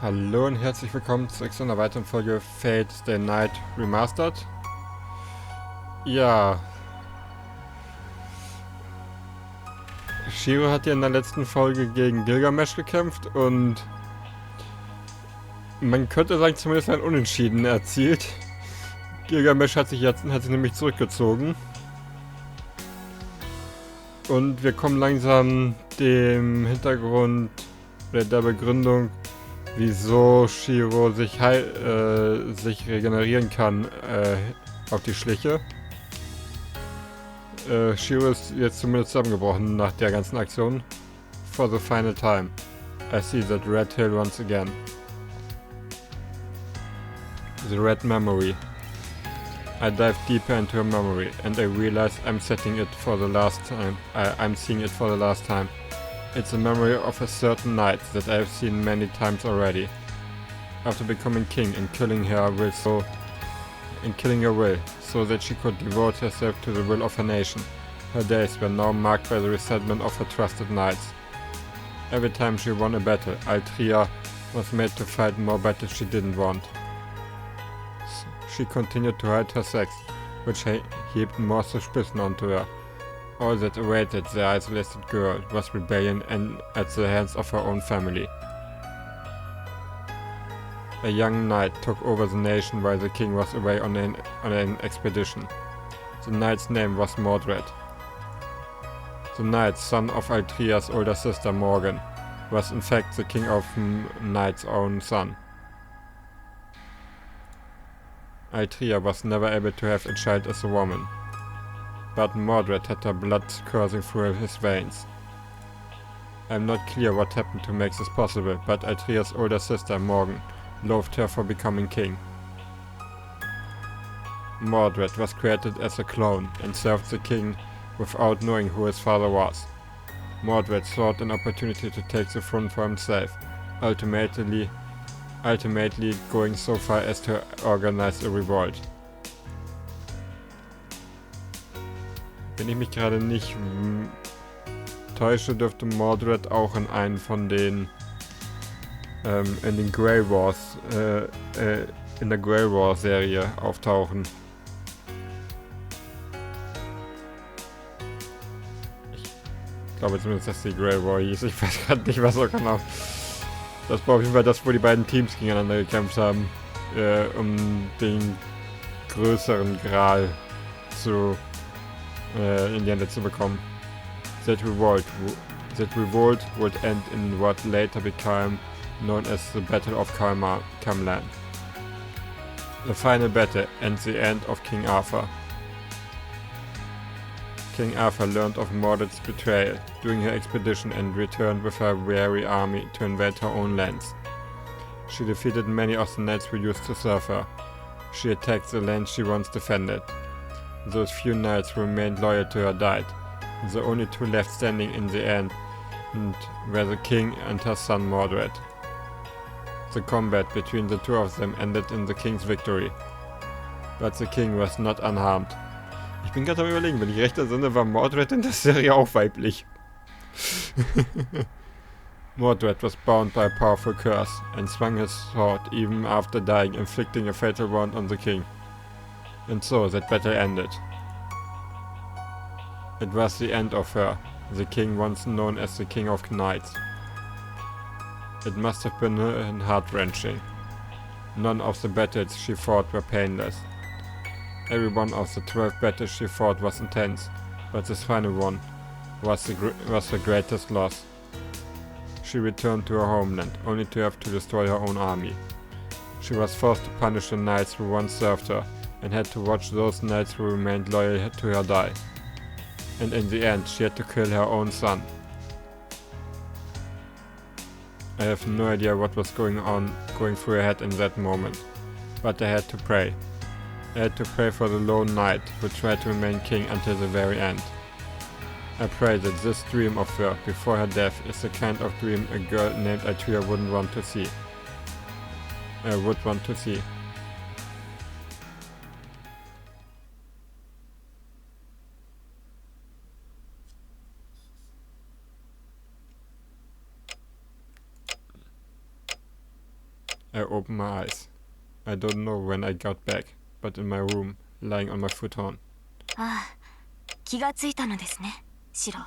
Hallo und herzlich willkommen zu einer weiteren Folge Fate Stay Night Remastered. Ja, Shiro hat ja in der letzten Folge gegen Gilgamesh gekämpft und man könnte sagen, zumindest ein Unentschieden erzielt. Gilgamesh hat sich nämlich zurückgezogen und wir kommen langsam dem Hintergrund oder der Begründung, wieso Shiro sich regenerieren kann, auf die Schliche. Shiro ist jetzt zumindest zusammengebrochen nach der ganzen Aktion. For the final time, I see that red hill once again. The red memory. I dive deeper into her memory and I realize I'm seeing it for the last time. It's a memory of a certain night that I've seen many times already. After becoming king and killing her will so that she could devote herself to the will of her nation. Her days were now marked by the resentment of her trusted knights. Every time she won a battle, Altria was made to fight more battles she didn't want. She continued to hide her sex, which heaped more suspicion onto her. All that awaited the isolated girl was rebellion and at the hands of her own family. A young knight took over the nation while the king was away on an expedition. The knight's name was Mordred. The knight, son of Altria's older sister Morgan, was in fact the king of Knight's own son. Altria was never able to have a child as a woman, but Mordred had her blood coursing through his veins. I'm not clear what happened to make this possible, but Altria's older sister Morgan loathed her for becoming king. Mordred was created as a clone and served the king without knowing who his father was. Mordred sought an opportunity to take the throne for himself, ultimately going so far as to organize a revolt. Wenn ich mich gerade nicht täusche, dürfte Mordred auch in einen von den in den Grey Wars, in der Grey War Serie auftauchen. Ich glaube zumindest, dass die Grey War hieß. Ich weiß gerade nicht, was so genau. Das war auf jeden Fall das, wo die beiden Teams gegeneinander gekämpft haben, um den größeren Gral in die Hände zu bekommen. That revolt would end in what later became known as the Battle of Camlan. The final battle and the end of King Arthur. King Arthur learned of Mordred's betrayal during her expedition and returned with her weary army to invade her own lands. She defeated many of the knights who used to serve her. She attacked the lands she once defended. Those few knights who remained loyal to her died. The only two left standing in the end were the king and her son Mordred. The combat between the two of them ended in the king's victory. But the king was not unharmed. Ich bin gerade am Überlegen, wenn ich recht entsinne, war Mordred in der Serie auch weiblich. Mordred was bound by a powerful curse and swung his sword even after dying, inflicting a fatal wound on the king. And so that battle ended. It was the end of her, the king once known as the King of Knights. It must have been heart-wrenching. None of the battles she fought were painless. Every one of the 12 battles she fought was intense, but this final one was her greatest loss. She returned to her homeland, only to have to destroy her own army. She was forced to punish the knights who once served her, and had to watch those knights who remained loyal to her die. And in the end, she had to kill her own son. I have no idea what was going through her head in that moment, but I had to pray. I had to pray for the lone knight who tried to remain king until the very end. I pray that this dream of her before her death is the kind of dream a girl named Altria would want to see. I open my eyes. I don't know when I got back, but in my room, lying on my futon. ああ、気がついたのですね、シロ。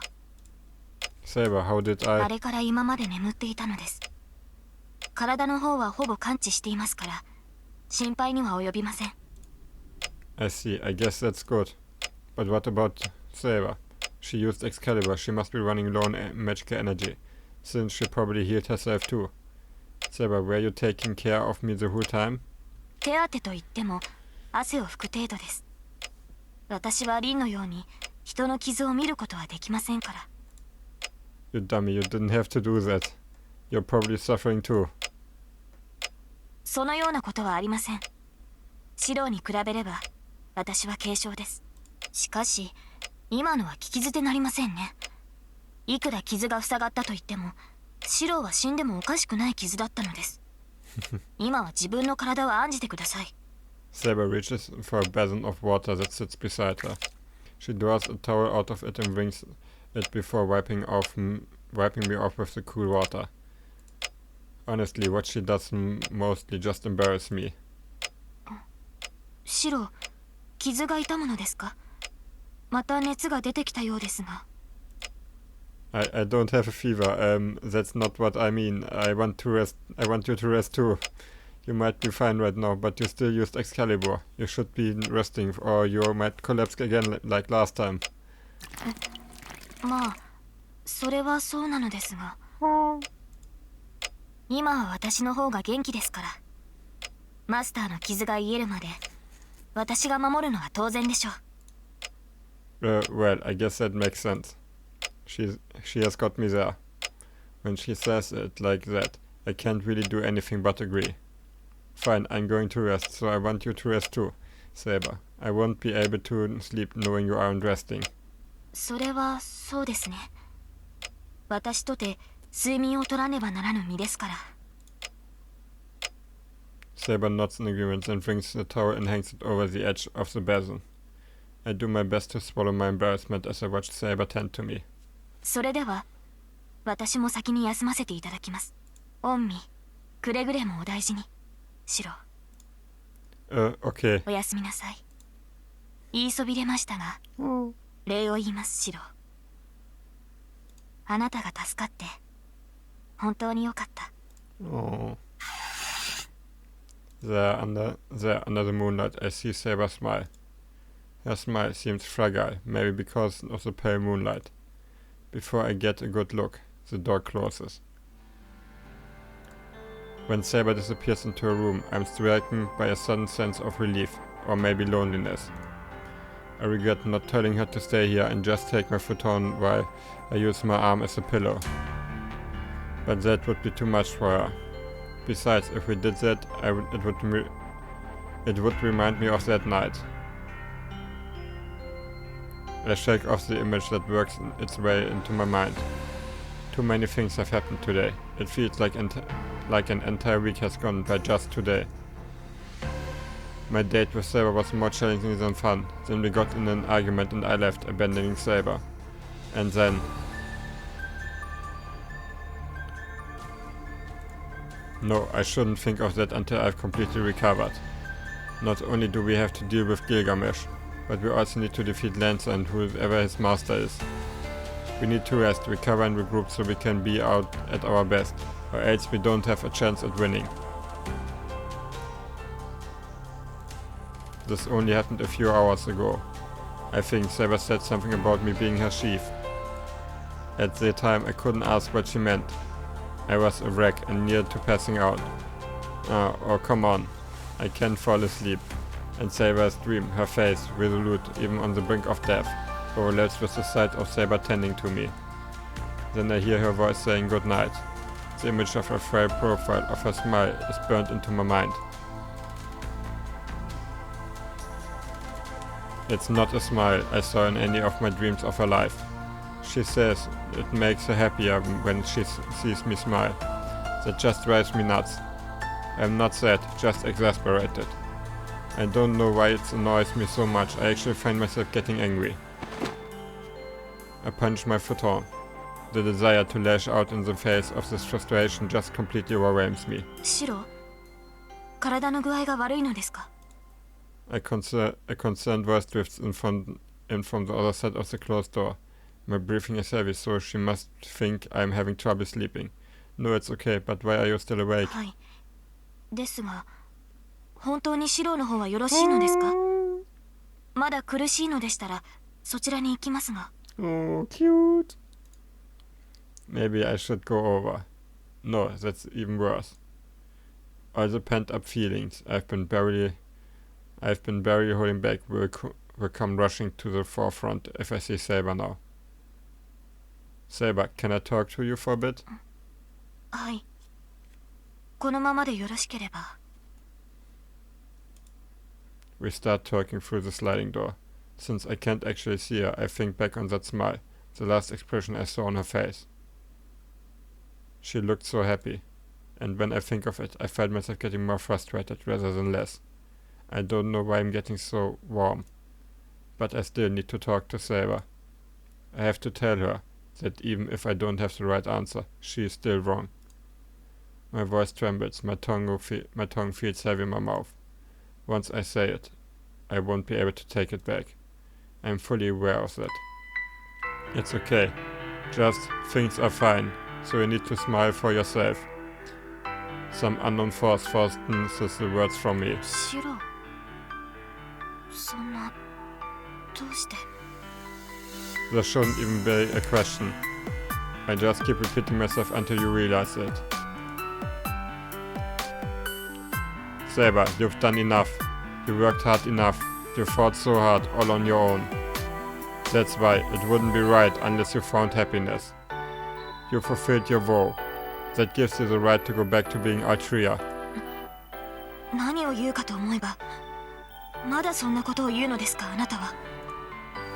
Saber, how did あ I... れから今まで眠っていたのです。体の方はほぼ完治していますから、心配には及びません。I see, I guess that's good. But what about Saber? She used Excalibur, she must be running low on magical energy, since she probably healed herself too. Saber, were you taking care of me the whole time? 手当てといっても、汗を拭く程度です。私はリンのように、人の傷を見ることはできませんから。You dummy, you didn't have to do that. You're probably suffering too. そのようなことはありません。シロに比べれば、私は軽傷です。しかし、今のは聞き捨てなりませんね。いくら傷が塞がったと言っても、シロは死んでもおかしくない傷だったのです。今は自分の体を案じてください。Saber reaches for a basin of water that sits beside her. She draws a towel out of it and wrings it before wiping me off with the cool water. Honestly, what she does mostly just embarrass me. シロ、傷が痛むのですか？また熱が出てきたようですが。I don't have a fever. That's not what I mean. I want to rest. I want you to rest too. You might be fine right now, but you still used Excalibur. You should be resting, or you might collapse again like last time. まあ、それはそうなのですが。今は私の方が元気ですから。マスターの傷が癒えるまで、私が守るのは当然でしょう。Well, I guess that makes sense. She has got me there. When she says it like that, I can't really do anything but agree. Fine, I'm going to rest, so I want you to rest too, Saber. I won't be able to sleep knowing you aren't resting. それはそうですね。私とて睡眠を取らねばならぬ身ですから。Saber nods in agreement, then brings the towel and hangs it over the edge of the basin. I do my best to swallow my embarrassment as I watch Saber tend to me. それでは、私も先に休ませていただきます。御身、くれぐれもお大事に。シロ。Okay. おやすみなさい。言いそびれましたが、礼を言います、シロ。あなたが助かって、本当によかった。Oh. There under the moonlight, I see Saber smile. Her smile seems fragile, maybe because of the pale moonlight. Before I get a good look, the door closes. When Saber disappears into a room, I'm stricken by a sudden sense of relief, or maybe loneliness. I regret not telling her to stay here and just take my futon while I use my arm as a pillow. But that would be too much for her. Besides, if we did that, it would remind me of that night. I shake off the image that works its way into my mind. Too many things have happened today. It feels like an entire week has gone by just today. My date with Saber was more challenging than fun. Then we got in an argument and I left, abandoning Saber. And then... No, I shouldn't think of that until I've completely recovered. Not only do we have to deal with Gilgamesh, but we also need to defeat Lancer and whoever his master is. We need to rest, recover and regroup so we can be out at our best, or else we don't have a chance at winning. This only happened a few hours ago. I think Saber said something about me being her chief. At the time I couldn't ask what she meant. I was a wreck and near to passing out. Oh come on. I can't fall asleep. And Saber's dream, her face, resolute even on the brink of death, correlates with the sight of Saber tending to me. Then I hear her voice saying goodnight. The image of her frail profile, of her smile, is burned into my mind. It's not a smile I saw in any of my dreams of her life. She says it makes her happier when she sees me smile. That just drives me nuts. I'm not sad, just exasperated. I don't know why it annoys me so much, I actually find myself getting angry. I punch my futon. The desire to lash out in the face of this frustration just completely overwhelms me. シロ、体の具合が悪いのですか? A concerned voice drifts in from the other side of the closed door. My breathing is heavy, so she must think I'm having trouble sleeping. No, it's okay, but why are you still awake? はい。ですが、本当にシロの方はよろしいのですか? まだ苦しいのでしたら、そちらに行きますが。Oh, cute. Maybe I should go over. No, that's even worse. All the pent-up feelings I've been barely holding back will come rushing to the forefront if I see Saber now. Saber, can I talk to you for a bit? はい。このままでよろしければ。We start talking through the sliding door. Since I can't actually see her, I think back on that smile, the last expression I saw on her face. She looked so happy, and when I think of it, I find myself getting more frustrated rather than less. I don't know why I'm getting so warm, but I still need to talk to Saber. I have to tell her that even if I don't have the right answer, she is still wrong. My voice trembles, my tongue feels heavy in my mouth. Once I say it, I won't be able to take it back. I'm fully aware of that. It's okay. Just things are fine, so you need to smile for yourself. Some unknown force forces the words from me. シロ、そんな、どうして? There shouldn't even be a question. I just keep repeating myself until you realize it. Saber, you've done enough. You worked hard enough. You fought so hard all on your own. That's why it wouldn't be right unless you found happiness. You fulfilled your vow. That gives you the right to go back to being Altria. 何を言うかと思えば、まだそんなことを言うのですか、あなたは。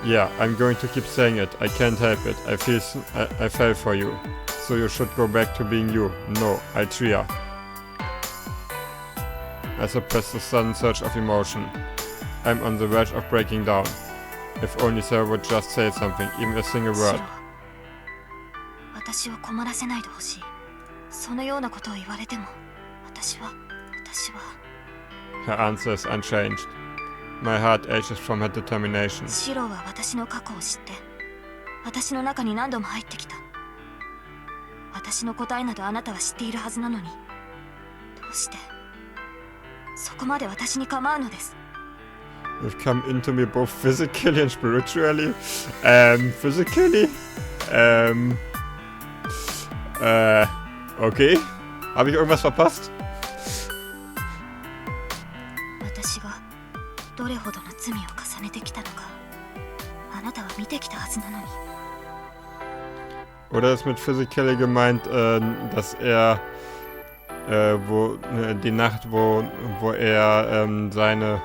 Yeah, I'm going to keep saying it. I can't help it. I fell for you. So you should go back to being you. No, Altria. I suppress the sudden surge of emotion. I'm on the verge of breaking down. If only Sarah would just say something, even a single word. 私を困らせないでほしい。そのようなことを言われても、私は。Her answer is unchanged. My heart aches from her determination. シロは私の過去を知って、私の中に何度も入ってきた。私の答えなどあなたは知っているはずなのに、どうしてそこまで私に構うのです。You've come into me both physically and spiritually. Physically? Okay. Habe ich irgendwas verpasst? 私がどれほどの罪を重ねてきたのか、あなたは見てきたはずなのに。Oder ist mit physically gemeint, dass er die Nacht, wo er seine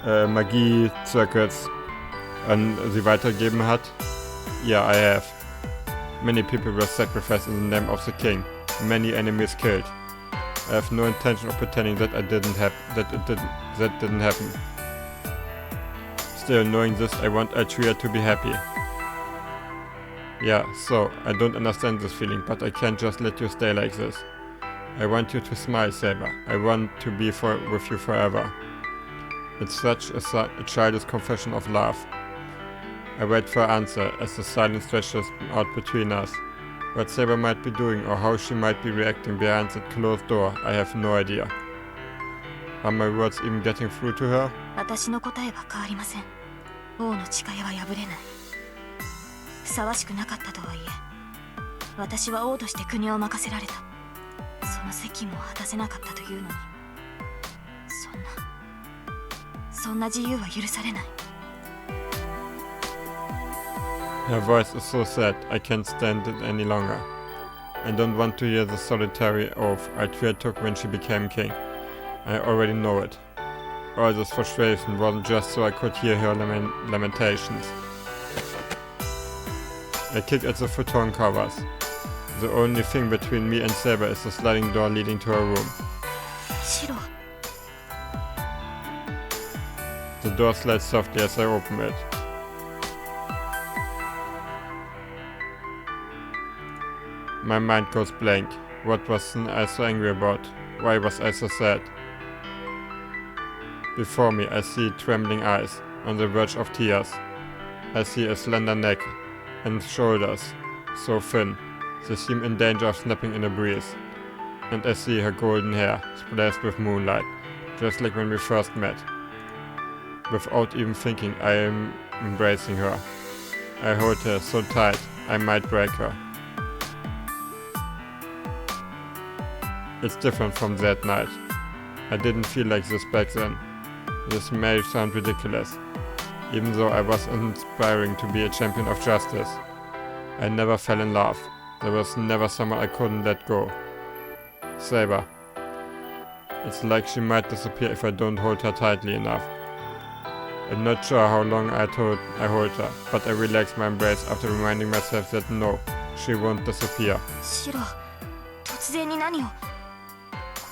Magie-Circuits an sie weitergegeben hat? Yeah, I have. Many people were sacrificed in the name of the king. Many enemies killed. I have no intention of pretending that that didn't happen. Still, knowing this, I want Altria to be happy. Yeah, so, I don't understand this feeling, but I can't just let you stay like this. I want you to smile, Saber. I want to be with you forever. It's such a childish confession of love. I wait for an answer as the silence stretches out between us. What Saber might be doing or how she might be reacting behind that closed door, I have no idea. Are my words even getting through to her? 私の答えは変わりません。王の誓いは破れない。ふさわしくなかったとはいえ、私は王として国を任せられた。その責務を果たせなかったというのに、そんな自由は許されない。Her voice is so sad, I can't stand it any longer. I don't want to hear the solitary oath Altria took when she became king. I already know it. All this frustration wasn't just so I could hear her lamentations. I kick at the futon covers. The only thing between me and Saber is the sliding door leading to her room. シロ。The door slides softly as I open it. My mind goes blank. What was I so angry about? Why was I so sad? Before me I see trembling eyes, on the verge of tears. I see a slender neck and shoulders, so thin, they seem in danger of snapping in a breeze. And I see her golden hair, splashed with moonlight, just like when we first met. Without even thinking, I am embracing her. I hold her so tight, I might break her. It's different from that night. I didn't feel like this back then. This may sound ridiculous, even though I was inspiring to be a champion of justice. I never fell in love. There was never someone I couldn't let go. Saber. It's like she might disappear if I don't hold her tightly enough. I'm not sure how long I hold her, but I relax my embrace after reminding myself that no, she won't disappear. シロ、突然に何を？こ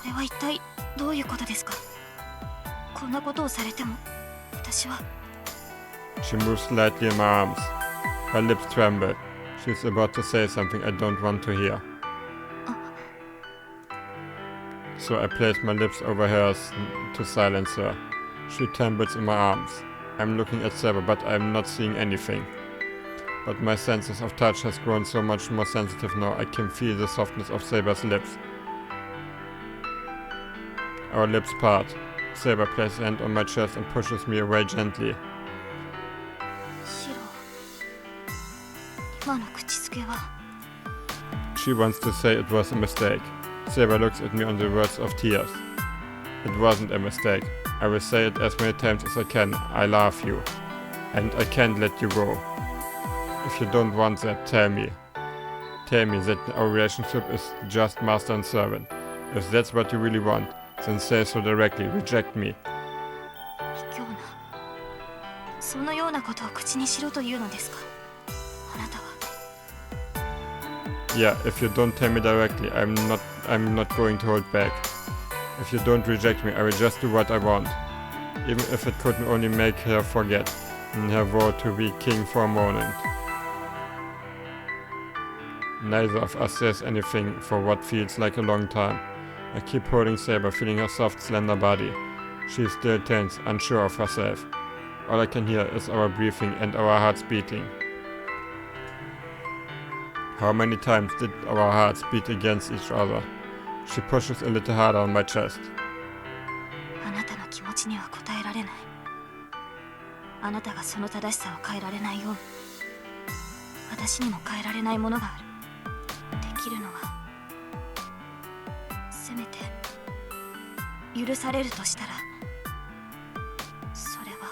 れは一体どういうことですか？こんなことをされても、私は。She moves slightly in my arms. Her lips tremble. She's about to say something I don't want to hear. So I place my lips over hers to silence her. She trembles in my arms. I'm looking at Saber, but I'm not seeing anything. But my senses of touch has grown so much more sensitive now. I can feel the softness of Saber's lips. Our lips part. Saber places a hand on my chest and pushes me away gently. シロ、今の口づけは。She wants to say it was a mistake. Saber looks at me on the verge of tears. It wasn't a mistake. I will say it as many times as I can. I love you. And I can't let you go. If you don't want that, tell me. Tell me that our relationship is just master and servant. If that's what you really want, then say so directly. Reject me. 卑怯な。そのようなことを口にしろというのですか？あなたは。Yeah, if you don't tell me directly, I'm not going to hold back. If you don't reject me, I will just do what I want. Even if it could only make her forget her vow to be king for a moment. Neither of us says anything for what feels like a long time. I keep holding Saber, feeling her soft, slender body. She is still tense, unsure of herself. All I can hear is our breathing and our hearts beating. How many times did our hearts beat against each other? She pushes a little harder on my chest. あなたの気持ちには応えられない。あなたがその正しさを変えられないように、私にも変えられないものがある。できるのは、せめて許されるとしたら、それは。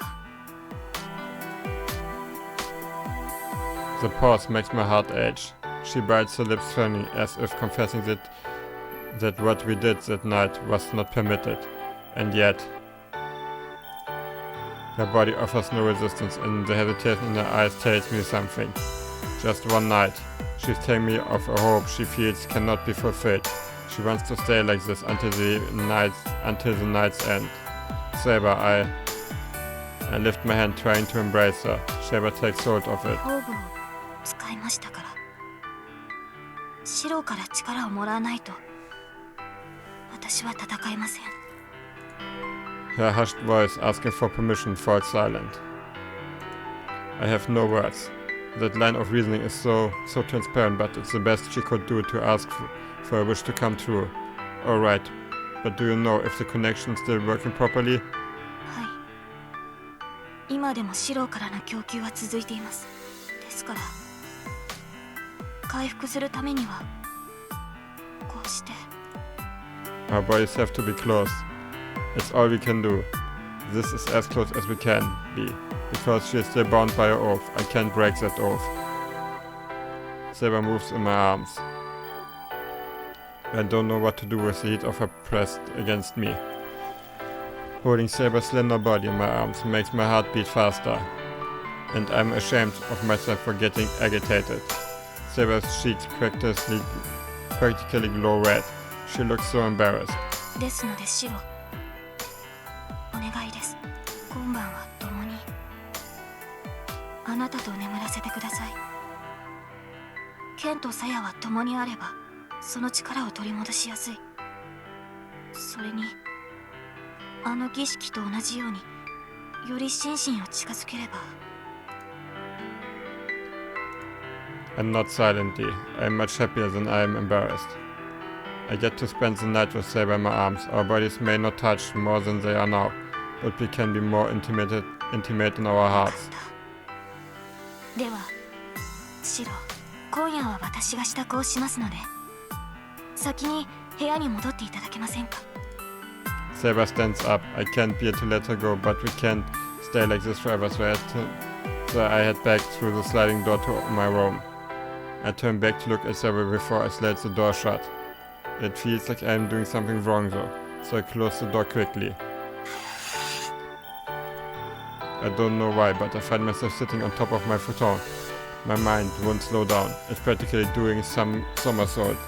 The pause makes my heart ache. She bites her lips firmly, as if confessing that what we did that night was not permitted. And yet, her body offers no resistance, and the hesitation in her eyes tells me something. Just one night. She's telling me of a hope she feels cannot be fulfilled. She wants to stay like this until the night's end. Saber, I lift my hand, trying to embrace her. Saber takes hold of it. 頭部を使いましたから。シロから力をもらわないと、私は戦えません。Her hushed voice asking for permission falls silent. I have no words. That line of reasoning is so transparent, but it's the best she could do to ask for a wish to come true. Alright, but do you know if the connection is still working properly? はい。今でもシロからの供給は続いています。ですから、回復するためには、こうして。Our bodies have to be close. It's all we can do. This is as close as we can be. Because she is still bound by her oath. I can't break that oath. Saber moves in my arms. I don't know what to do with the heat of her pressed against me. Holding Saber's slender body in my arms makes my heart beat faster. And I'm ashamed of myself for getting agitated. Saber's cheeks practically glow red. She looks so embarrassed. ですのでシロ、お願いです。今晩は共にあなたと眠らせてください。ケンとサヤは共にあればその力を取り戻しやすい。それにあの儀式と同じようにより心身を近づければ。 And not silently. I am much happier than I am embarrassed. I get to spend the night with Saber in my arms. Our bodies may not touch more than they are now, but we can be more intimate in our hearts. ではシロ、今夜は私が支度をしますので先に部屋に戻っていただけませんか。 Saber stands up. I can't bear to let her go, but we can't stay like this forever, so I head back through the sliding door to my room. I turn back to look at Saber before I slide the door shut. It feels like I am doing something wrong though, so I close the door quickly. I don't know why, but I find myself sitting on top of my futon. My mind won't slow down. It's practically doing some somersault.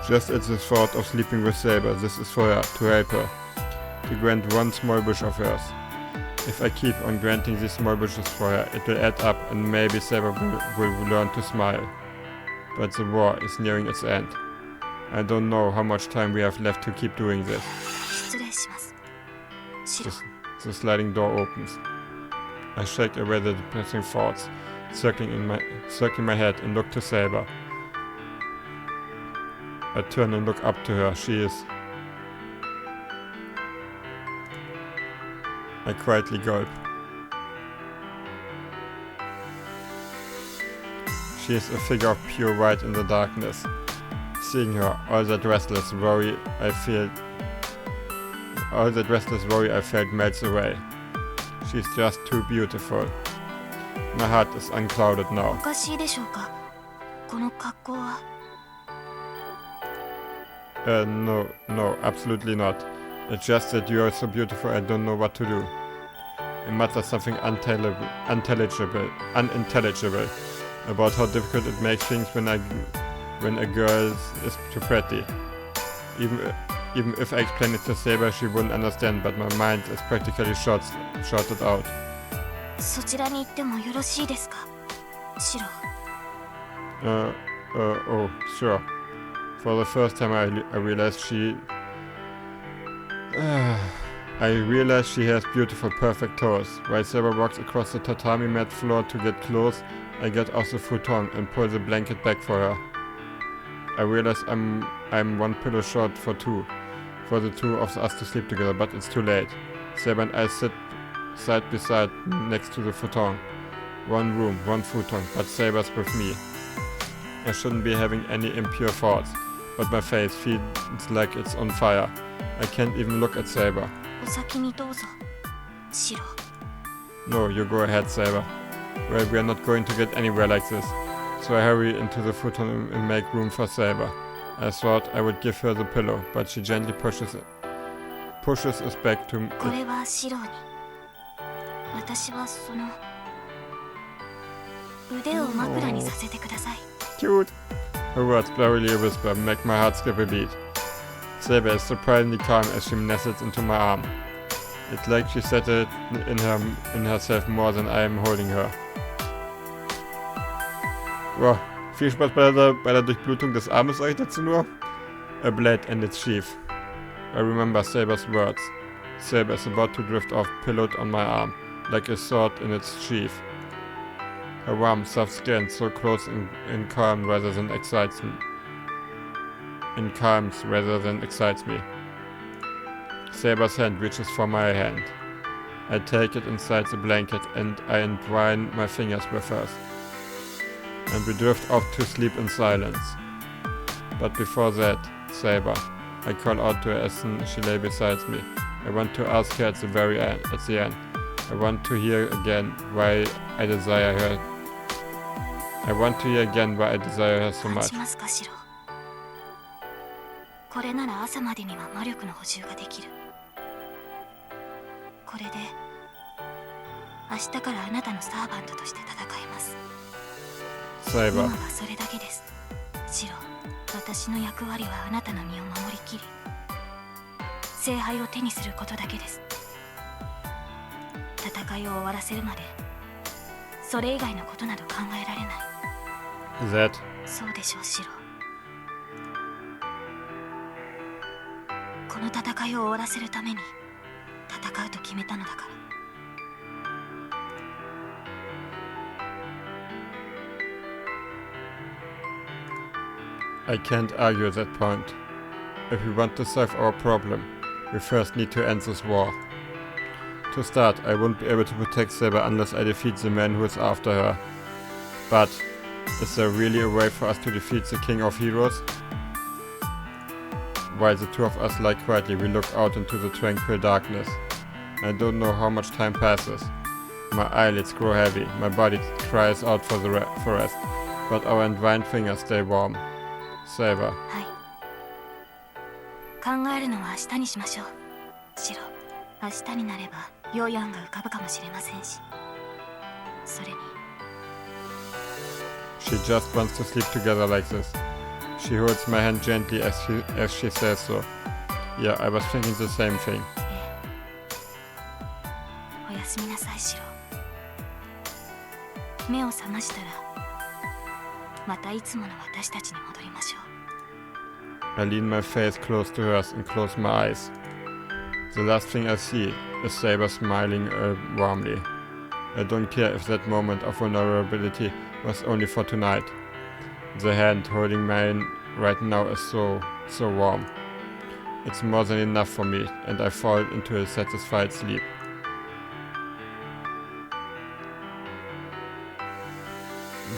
Just at the thought of sleeping with Saber. This is for her, to help her. To grant one small wish of hers. If I keep on granting these small wishes for her, it will add up and maybe Saber will learn to smile. But the war is nearing its end. I don't know how much time we have left to keep doing this. 失礼します。シロ。 The sliding door opens. I shake away the depressing thoughts, circling my head and look to Saber. I turn and look up to her. She is... I quietly gulp. She is a figure of pure white in the darkness. Seeing her, all that restless worry I felt melts away. She's just too beautiful. My heart is unclouded now. おかしいでしょうか。この格好は。No, absolutely not. It's just that you are so beautiful I don't know what to do. I mutter something unintelligible about how difficult it makes things when a girl is too pretty. Even if I explained it to Saber, she wouldn't understand, but my mind is practically shorted out. そちらに行ってもよろしいですか、シロ。Oh, sure. For the first time I realized she has beautiful, perfect toes. While Saber walks across the tatami mat floor to get close, I get off the futon and pull the blanket back for her. I realize I'm one pillow short for the two of us to sleep together, but it's too late. Saber and I sit side by side next to the futon. One room, one futon, but Saber's with me. I shouldn't be having any impure thoughts, but my face feels like it's on fire. I can't even look at Saber. お先にどうぞ、シロ。 No, you go ahead, Saber. Well, we are not going to get anywhere like this. So I hurry into the futon and make room for Saber. I thought I would give her the pillow, but she gently pushes us back to me. これはシロに。私はその腕を枕にさせてください。 Cute. Her words, blurrily a whisper, make my heart skip a beat. Saber is surprisingly calm as she nestles into my arm. It's like she settled in herself more than I am holding her. Wow, viel Spaß bei der Durchblutung des Armes euch dazu nur. A blade and its sheath. I remember Saber's words. Saber is about to drift off, pillowed on my arm, like a sword in its sheath. Her warm, soft skin, so close and calm rather than excites me. In calms rather than excites me. Saber's hand reaches for my hand. I take it inside the blanket and I entwine my fingers with hers. And we drift off to sleep in silence. But before that, Saber, I call out to her as she lay beside me. I want to ask her at the end. I want to hear again why I desire her. I want to hear again why I desire her so much. 感じますか、シロ。これなら朝までには魔力の補充ができる。これで明日からあなたのサーバントとして戦えます。 Saber. 今はそれだけです。シロ、私の役割はあなたの身を守りきり、聖杯を手にすることだけです。戦いを終わらせるまで、それ以外のことなど考えられない。 That. そうでしょう、シロ。この戦いを終わらせるために戦うと決めたのだから。I can't argue that point. If we want to solve our problem, we first need to end this war. To start, I won't be able to protect Saber unless I defeat the man who is after her. But, is there really a way for us to defeat the King of Heroes? While the two of us lie quietly, we look out into the tranquil darkness. I don't know how much time passes. My eyelids grow heavy, my body cries out for rest, but our entwined fingers stay warm. Saber. はい。考えるのは明日にしましょう。シロ、明日になれば良い案が浮かぶかもしれませんし。それに。She just wants to sleep together like this. She holds my hand gently as she says so. Yeah, I was thinking the same thing. おやすみなさい、シロ。目を覚ましたら、またいつもの私たちに戻りましょう。I lean my face close to hers and close my eyes. The last thing I see is Saber smiling warmly. I don't care if that moment of vulnerability was only for tonight. The hand holding mine right now is so warm. It's more than enough for me, and I fall into a satisfied sleep.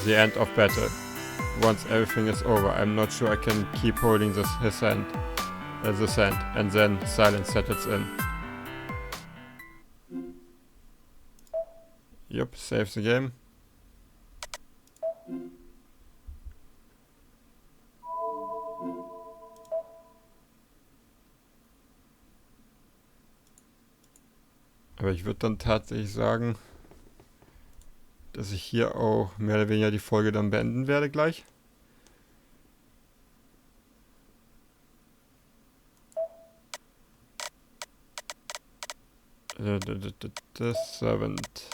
The end of battle. Once everything is over, I'm not sure I can keep holding this hand, and then silence settles in. Yup, save the game. Aber ich würde dann tatsächlich sagen, dass ich hier auch mehr oder weniger die Folge dann beenden werde gleich. The Servant.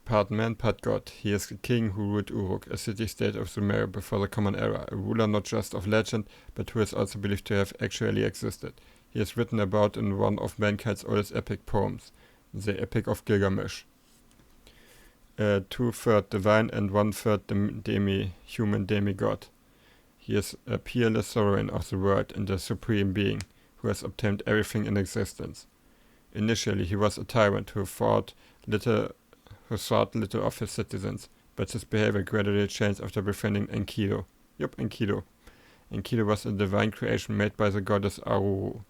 Part man, part god. He is the king who ruled Uruk, a city-state of Sumeria before the Common Era, a ruler not just of legend, but who is also believed to have actually existed. He is written about in one of mankind's oldest epic poems, the Epic of Gilgamesh. 2/3 divine and 1/3 human demigod. He is a peerless sovereign of the world and a supreme being, who has obtained everything in existence. Initially he was a tyrant who thought little of his citizens, but his behavior gradually changed after befriending Enkidu. Yup, Enkidu. Enkidu was a divine creation made by the goddess Aruru,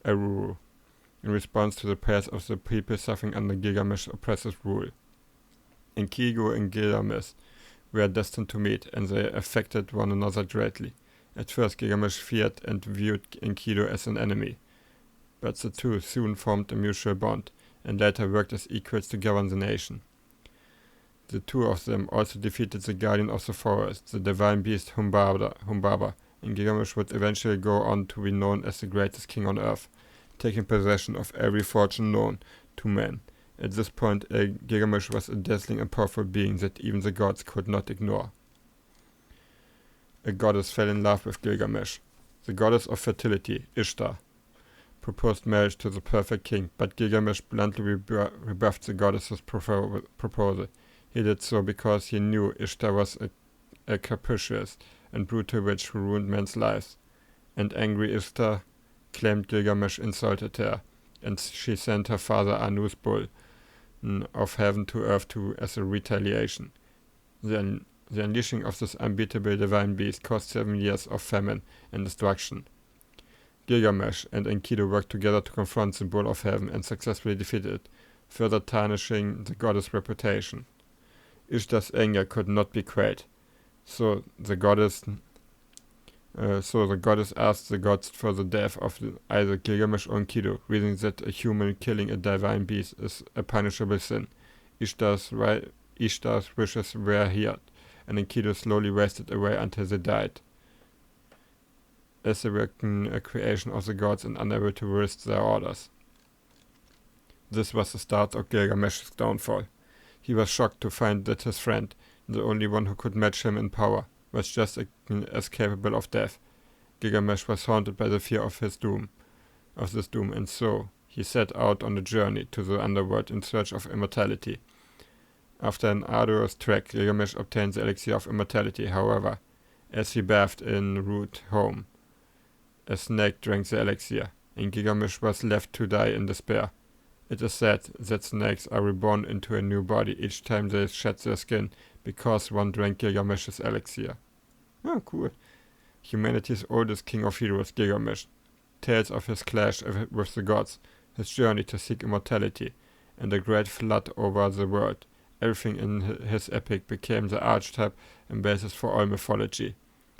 in response to the prayers of the people suffering under Gilgamesh's oppressive rule. Enkidu and Gilgamesh were destined to meet, and they affected one another greatly. At first Gilgamesh feared and viewed Enkidu as an enemy, but the two soon formed a mutual bond, and later worked as equals to govern the nation. The two of them also defeated the guardian of the forest, the divine beast Humbaba, and Gilgamesh would eventually go on to be known as the greatest king on earth, taking possession of every fortune known to man. At this point, Gilgamesh was a dazzling and powerful being that even the gods could not ignore. A goddess fell in love with Gilgamesh. The goddess of fertility, Ishtar, proposed marriage to the perfect king, but Gilgamesh bluntly rebuffed the goddess's proposal. He did so because he knew Ishtar was a capricious and brutal witch who ruined men's lives, and angry Ishtar claimed Gilgamesh insulted her, and she sent her father Anu's bull of heaven to earth as a retaliation. The unleashing of this unbeatable divine beast caused 7 years of famine and destruction. Gilgamesh and Enkidu worked together to confront the bull of heaven and successfully defeated it, further tarnishing the goddess' reputation. Ishtar's anger could not be quelled, so the goddess asked the gods for the death of either Gilgamesh or Enkidu, reasoning that a human killing a divine beast is a punishable sin. Ishtar's wishes were heard, and Enkidu slowly wasted away until they died, as they were a creation of the gods and unable to resist their orders. This was the start of Gilgamesh's downfall. He was shocked to find that his friend, the only one who could match him in power, was just as capable of death. Gilgamesh was haunted by the fear of this doom, and so he set out on a journey to the underworld in search of immortality. After an arduous trek, Gilgamesh obtained the elixir of immortality. However, as he bathed en route home, a snake drank the elixir, and Gilgamesh was left to die in despair. It is said that snakes are reborn into a new body each time they shed their skin, because one drank Gilgamesh's elixir. Oh, cool. Humanity's oldest king of heroes, Gilgamesh. Tales of his clash with the gods, his journey to seek immortality, and a great flood over the world. Everything in his epic became the archetype and basis for all mythology.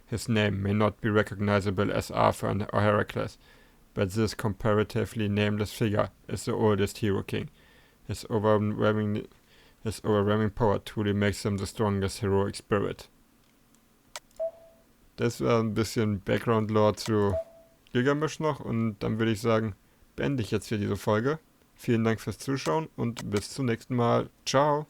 His name may not be recognizable as Arthur or Heracles, but this comparatively nameless figure is the oldest hero king. His overwhelming power truly makes him the strongest heroic spirit. Das war ein bisschen Background-Lore zu Gilgamesh noch, und dann würde ich sagen, beende ich jetzt hier diese Folge. Vielen Dank fürs Zuschauen und bis zum nächsten Mal. Ciao!